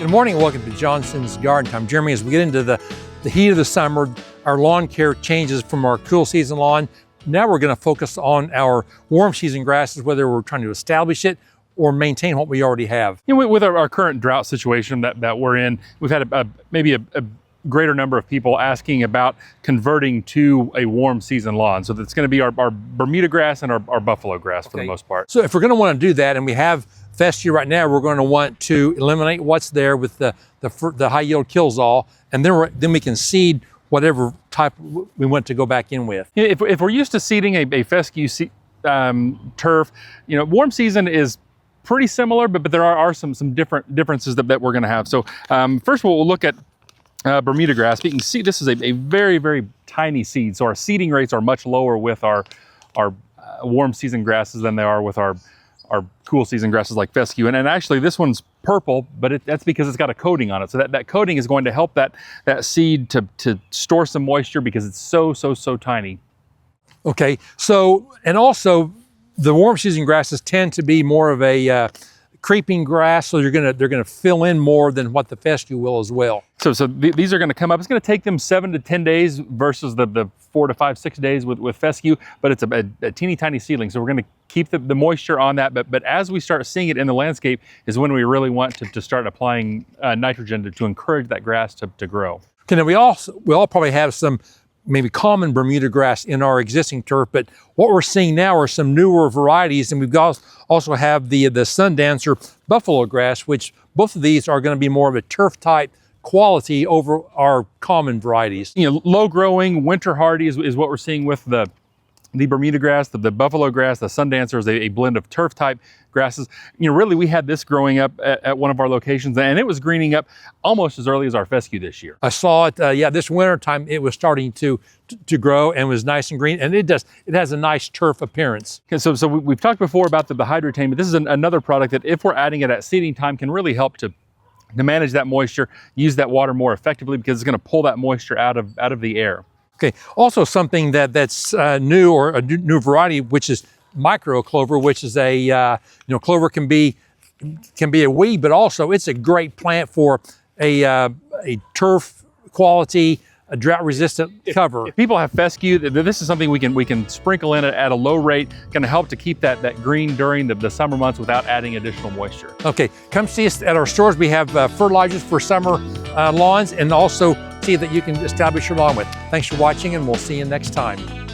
Good morning and welcome to Johnson's Garden Time. Jeremy, as we get into the heat of the summer, our lawn care changes from our cool season lawn. Now we're going to focus on our warm season grasses, whether we're trying to establish it or maintain what we already have. You know, with our current drought situation that we're in, we've had maybe a greater number of people asking about converting to a warm season lawn. So that's going to be our Bermuda grass and our buffalo grass for the most part. So if we're going to want to do that, and we have fescue right now, we're going to want to eliminate what's there with the high yield kills all, and then we can seed whatever type we want to go back in with. If we're used to seeding a fescue turf, you know, warm season is pretty similar, but there are some differences that we're going to have. So first we'll look at Bermuda grass. You can see this is a very, very tiny seed. So our seeding rates are much lower with our warm season grasses than they are with our cool season grasses like fescue. And actually this one's purple, but that's because it's got a coating on it. So that coating is going to help that seed to store some moisture because it's so tiny. Okay, so, and also the warm season grasses tend to be more of a creeping grass, so they're gonna fill in more than what the fescue will as well. So these are gonna come up. It's gonna take them 7 to 10 days versus the 4 to 5, 6 days with fescue, but it's a teeny tiny seedling. So we're gonna keep the moisture on that, but as we start seeing it in the landscape is when we really want to start applying nitrogen to encourage that grass to grow. Okay, now we all probably have some maybe common Bermuda grass in our existing turf, but what we're seeing now are some newer varieties, and we've also have the Sun Dancer buffalo grass, which both of these are going to be more of a turf type quality over our common varieties. You know, low growing, winter hardy is what we're seeing with the Bermuda grass. The buffalo grass, the Sun Dancer is a blend of turf type grasses. You know, really we had this growing up at one of our locations, and it was greening up almost as early as our fescue this year. I saw it, this winter time it was starting to grow and was nice and green, and it has a nice turf appearance. Okay, so we've talked before about the hydrotain, but this is another product that if we're adding it at seeding time can really help to manage that moisture, use that water more effectively because it's going to pull that moisture out of the air. Okay, also something that's new, or a new variety, which is micro clover, which is clover can be a weed, but also it's a great plant for a turf quality, a drought resistant cover. If people have fescue, this is something we can sprinkle in at a low rate, going to help to keep that green during the summer months without adding additional moisture. Okay, come see us at our stores. We have fertilizers for summer lawns, and also see that you can establish your lawn with. Thanks for watching, and we'll see you next time.